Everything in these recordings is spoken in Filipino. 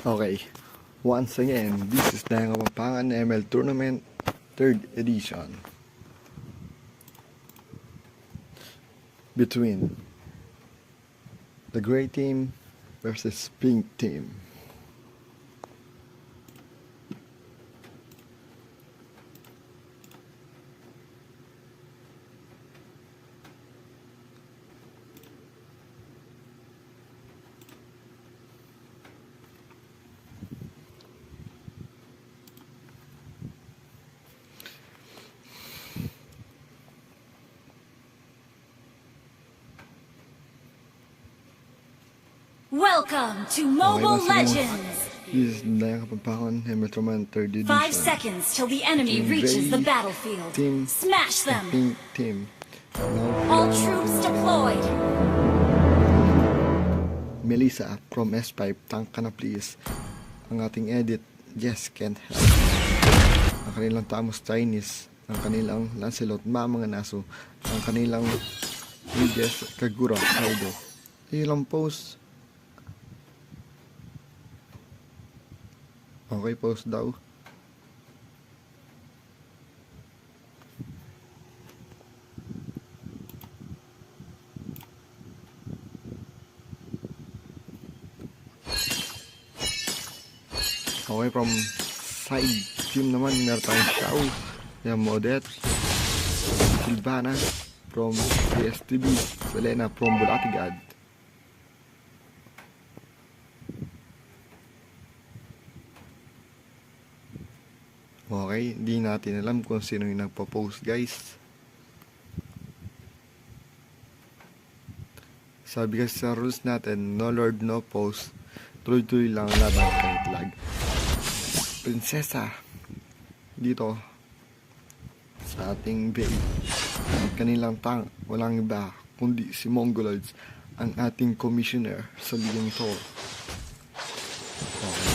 Okay, once again, this is Dayang Kapampangan ML Tournament 3rd edition between the Gray Team versus Pink Team. Welcome to Mobile Legends! This is Dayang Kapampangan ML Tournament 3rd edition. 5 seconds till the enemy reaches the battlefield. Team Smash them! Pink Team. All troops deployed! Melissa from S5, tank ka na please. Ang ating edit, Jess can't help. Ang kanilang Tamos Chinese, ang kanilang Lancelot Mamang Naso, ang kanilang Jess Kagura Kaido. Ilang post. Okay, post daw. Okay, from side team naman, meron tayong Xiao, yung Modet, Silvana from PSTV, Selena from Bulatigad. Okay, di natin alam kung sino yung nagpo-post, guys. Sabi kasi sa rules natin, no lord, no post. Tuloy-tuloy lang laban kahit lag. Prinsesa dito sa ating babe. Ang kanilang tank, walang iba kundi si Mongoloids, ang ating commissioner sa ligang to. Okay.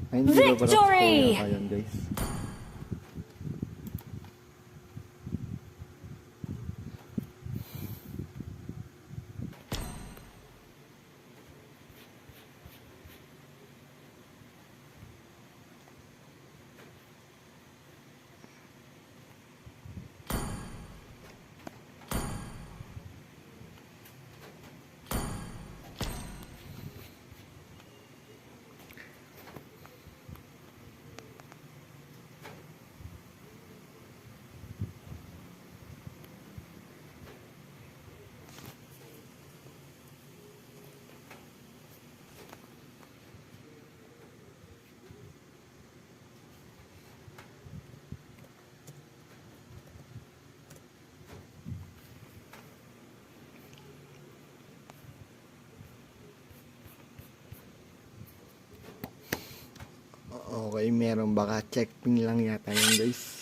Ay, hindi ba Victory! para ayan, guys. Okay, meron baka checkping lang yata yun, guys.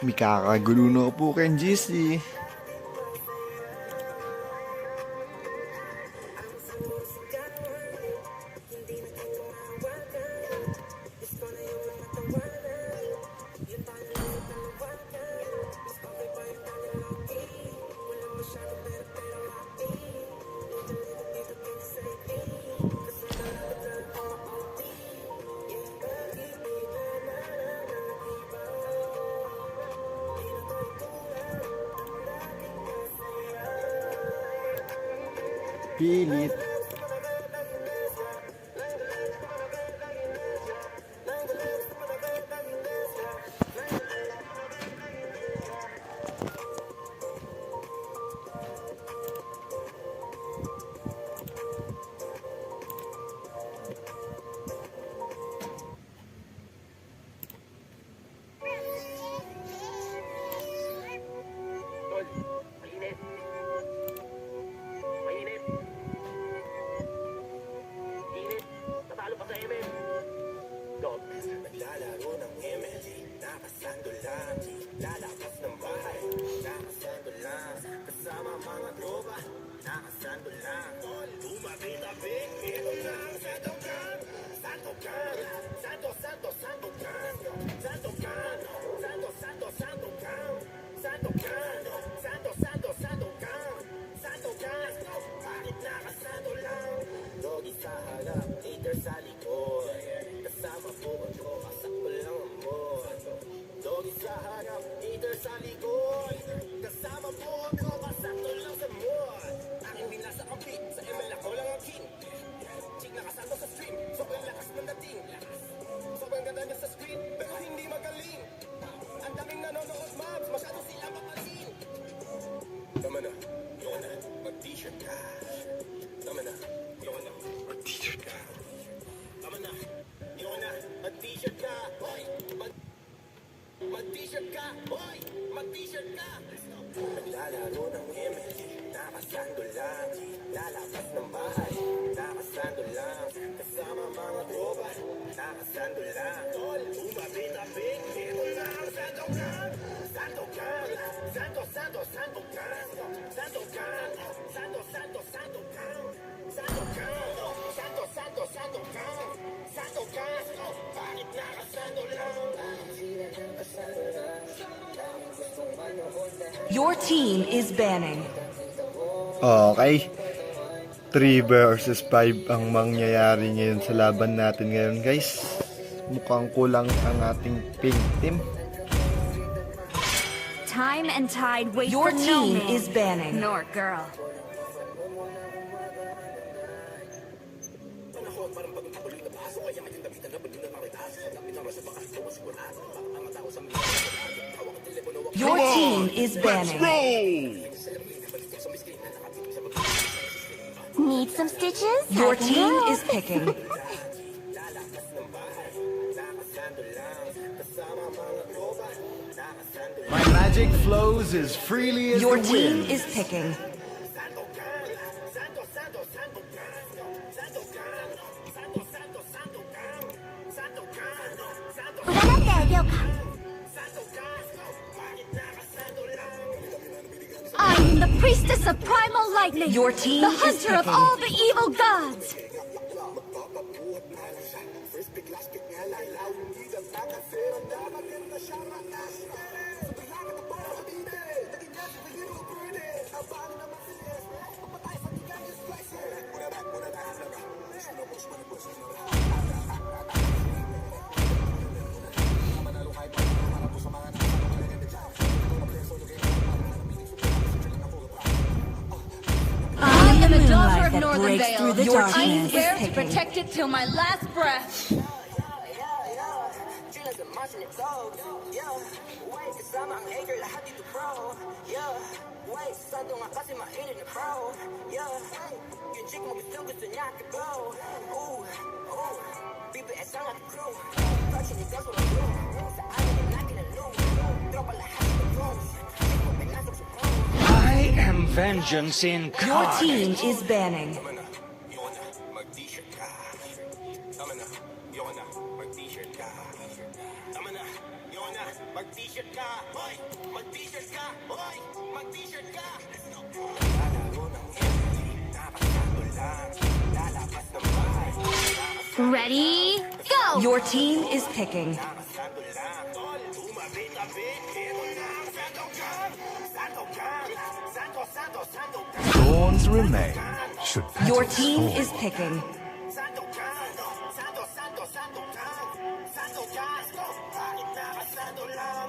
May kakagulo na po kay GC. Pilit. Naglalaro ng ML, nakasando lang, lalabas ng bahay, nakasando lang, kasama mga tropa, nakasando lang, tol, umabit-abit, ito lang ang sandokan, sandokan, sandokan, sandokan, sandokan, sandokan, sandokan, bakit nakasando lang, Your team is banning. Okay. 3 versus 5 ang mangyayari ngayon sa laban natin ngayon, guys. Mukhang kulang ang ating pink team. Time and tide wait Your for no team man, is banning. nor girl. Your team is banning. Need some stitches? Your team is picking. My magic flows as freely as Your the team wind. is picking. I am the priestess of primal lightning, Your team the is hunter of picking. all the evil gods. I am a daughter of that Northern breaks Vale. through the Your darkness team is there to picking. protect it till my last breath. I am vengeance Your incarnate. team is banning. Yoko na, mag-t-shirt ka. Tama na, yoko na, mag-t-shirt ka. Hoy, mag-t-shirt ka. Hoy, mag-t-shirt ka. Lalaro ng ML, nakasando lang. Lalabas ng bahay. Ready? Go! Your team is picking. Nakasando lang. Tol, tumabi-tabi. Ito na ang sandokan. Sandokan. Sandokan. Thorns remain. Should Your petals team fall. is picking. Sandokan. Sandokan. Sandokan. Bakit nakasando lang?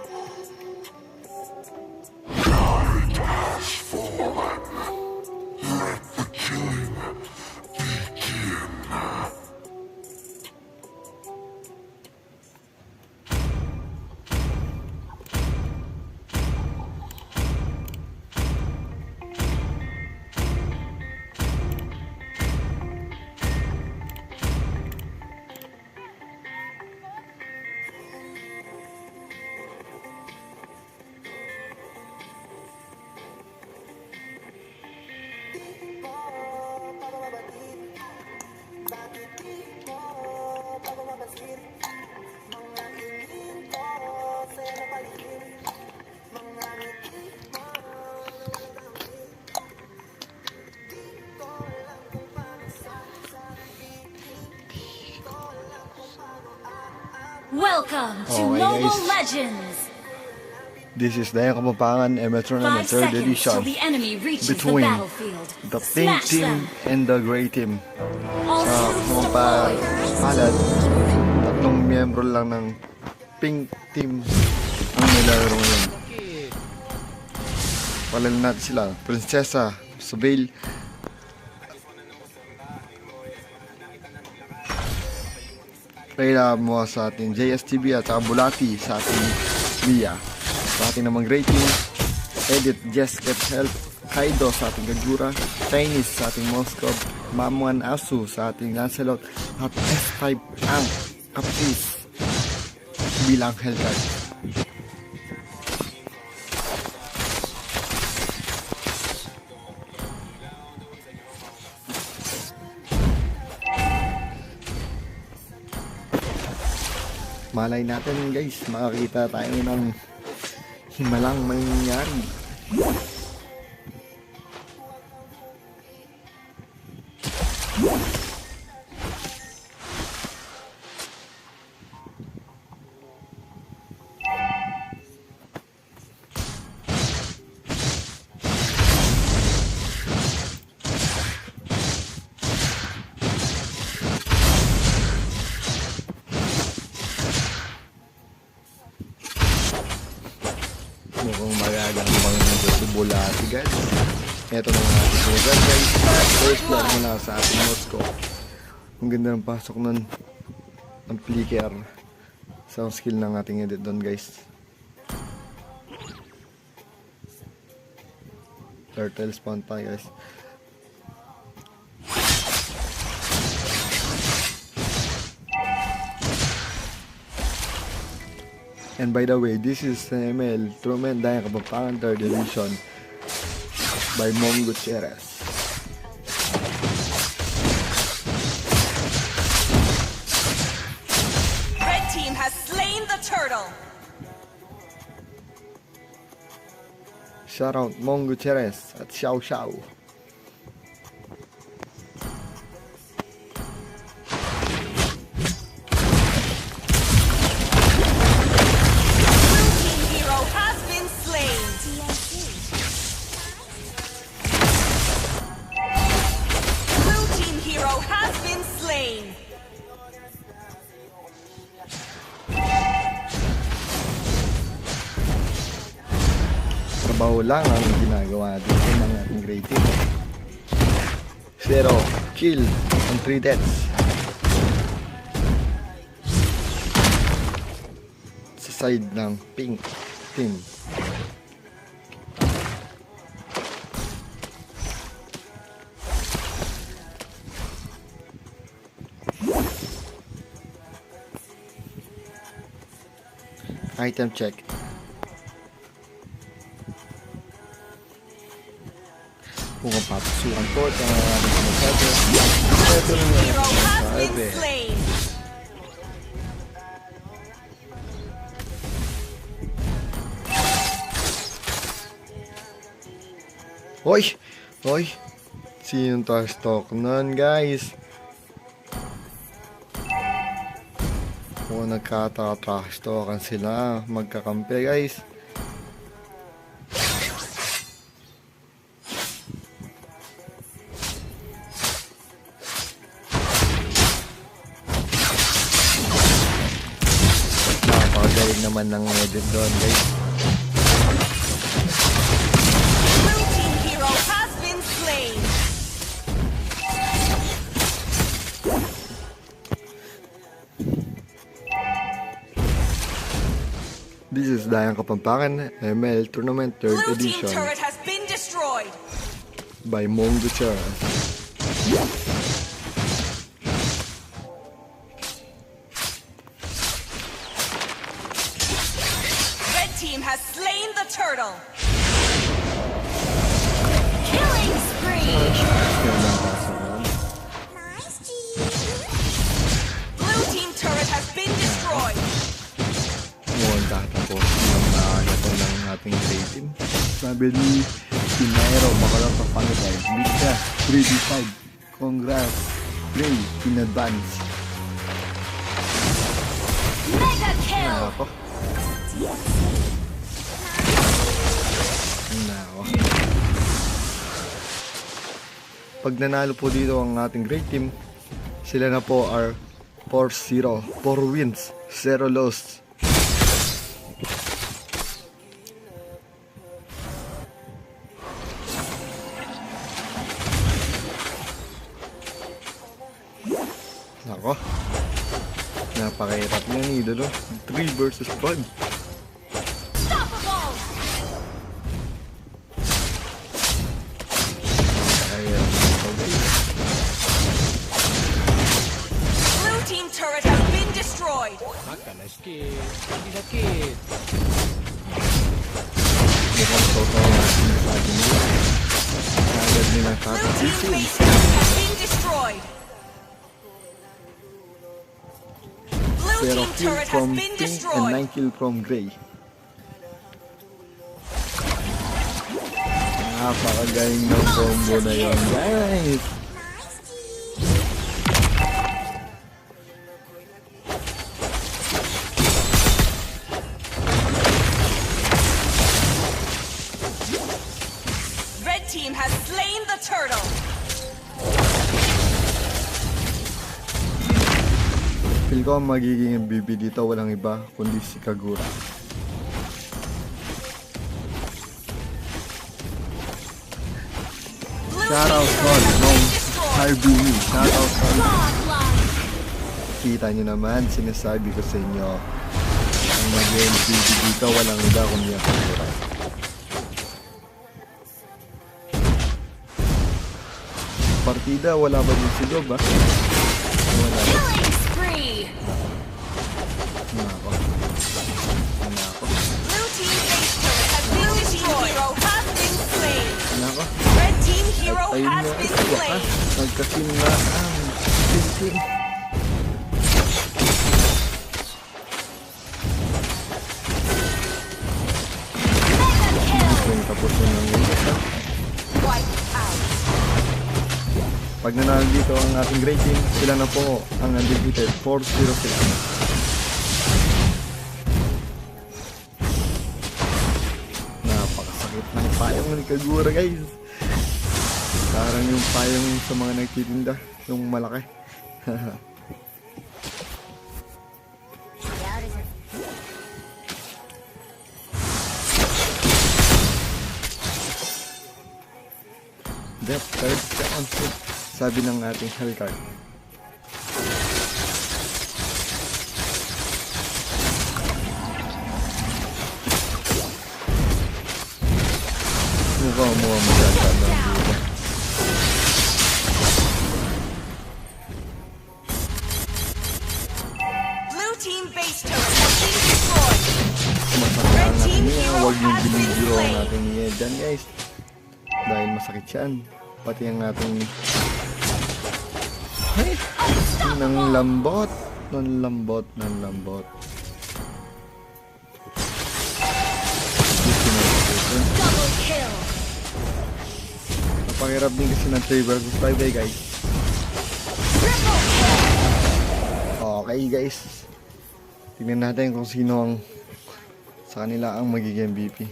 Welcome to Okay, Mobile guys. Legends! This is Dayang Kapampangan Emerald Tournament 5 3rd seconds edition till the enemy reaches the between battlefield. the pink Smash team them! and the gray team. All Sa troops mga deployed! palad, tatlong miyembro lang ng pink team ang nilalaro ngayon. Palala natin sila, Prinsesa, Subail, Reyna mo sa ating JSTB at saka Bulati sa ating Mia. Sa ating namang gray team, Edit, Jess, Get Help, Kaido sa ating Gagura, Chinese sa ating Moscow, Mamuan Asu sa ating Lancelot, at S5 ang Kapampangan bilang Hellcat. Malay natin guys, makakita tayo ng himalang mangyayari. Mukhang magagang mga Bulati guys. Ito na mga ating sugar guys. First blood muna sa ating Moscow. Ang ganda ng pasok nun ng flicker. Sound skill ng ating edit doon guys. Turtle spawn pa guys. And by the way, this is ML Truman Dayang Kapampangan 3rd edition by Mom Gutierrez. Red team has slain the turtle. Shout out Mom Gutierrez at Xiao Xiao. Team hero has been slain. Blue team hero has been slain. Trabaho lang ang ginagawa dito ng ating great team. 0 kill and 3 deaths. Sa side ng pink team. Item check. Kung ang papasukan ko, ito ang ating sinasabi. Ito na Hero ang has been sinasabi. slain. Hoy! Hoy! Sinong trash talk nun, guys? Kung nagkata-trash talkan sila, magkakampi, guys. Napakagaling naman ng edit doon, guys. Blue team hero has been slain. This is Dayang Kapampangan ML Tournament 3rd Blue team Edition turret has been destroyed. by Mong Duchar. Red team has slain the turtle. Killing spree. Blue team turret has been destroyed. Mukhang tatapos ng nagato ng ating play team. Sabi ni Pinairo, makalang papangatay. Mika, 3D5. Congrats. Play in advance. Mega kill. Nako. Nako. Pag nanalo po dito ang ating great team, sila na po are 4-0. 4 wins, 0 loss. Nako. Napakahirap niya ni Idolo. 3 versus 5. Unstoppable. Napakahirap nito, guys. Blue team turret has been destroyed. Makan na skip. Hindi sakit. Mukhang totoo nga sinasabi nila. Agad nila Blue team kakapisin. base turret has been destroyed. Blue Pero team kill turret has from been pink and destroyed. 9 kill from gray. Napakagaling ng combo na yun, guys. Red team has slain the turtle. Feel ko ang magiging MVP dito walang iba kundi si Kagura. Blue Shoutout team Sol turret has from been destroyed. Harbini. Shoutout Sol. Godlike. Kita nyo naman, sinasabi ko sa inyo. Ang mag-MVP dito walang iba kundi ang Kagura. Partida, wala ba din si Gob, ha? Wala ba? Killing spree. Nako. Nako. Blue team base turret has been destroyed. Hero has been slain. Nako. Red team hero At ayun has nga, been sa slain. wakas, nagkasinlaan. Team. Mega kill. Kung tapos na ng ulit, ha? Wipe out. Pag nanalo dito ang ating great team, sila na po ang undefeated. 4-0 sila. Napakasakit ng payong ni Kagura, guys. Parang yung payong sa mga nagtitinda, yung malaki. Depth, 30 seconds. Sabi ng ating Hellcard. Mukhang magaganda dito. Blue team base turret has been destroyed. Masakit natin niya. hero Huwag yung has been binibiro slain. natin niya dyan, guys. Dahil masakit yan. Pati ang ating... Ay! Nang lambot. Nang lambot. Nang lambot. Double kill. Napakahirap din kasi ng 3 versus 5 guys. Okay guys. Tingnan natin kung sino ang sa kanila ang magiging MVP.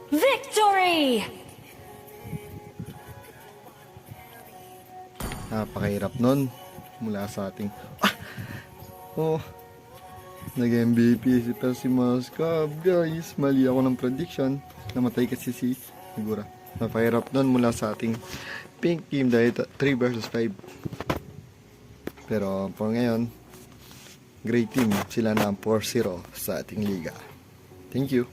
Victory! Napakahirap nun mula sa ating nag-MVP si Persimus Cub guys. Mali ako ng prediction. Namatay kasi si Sigura. Napakahirap nun mula sa ating pink team dahil 3 versus 5. Pero for ngayon, great team. Sila na ang 4-0 sa ating liga. Thank you.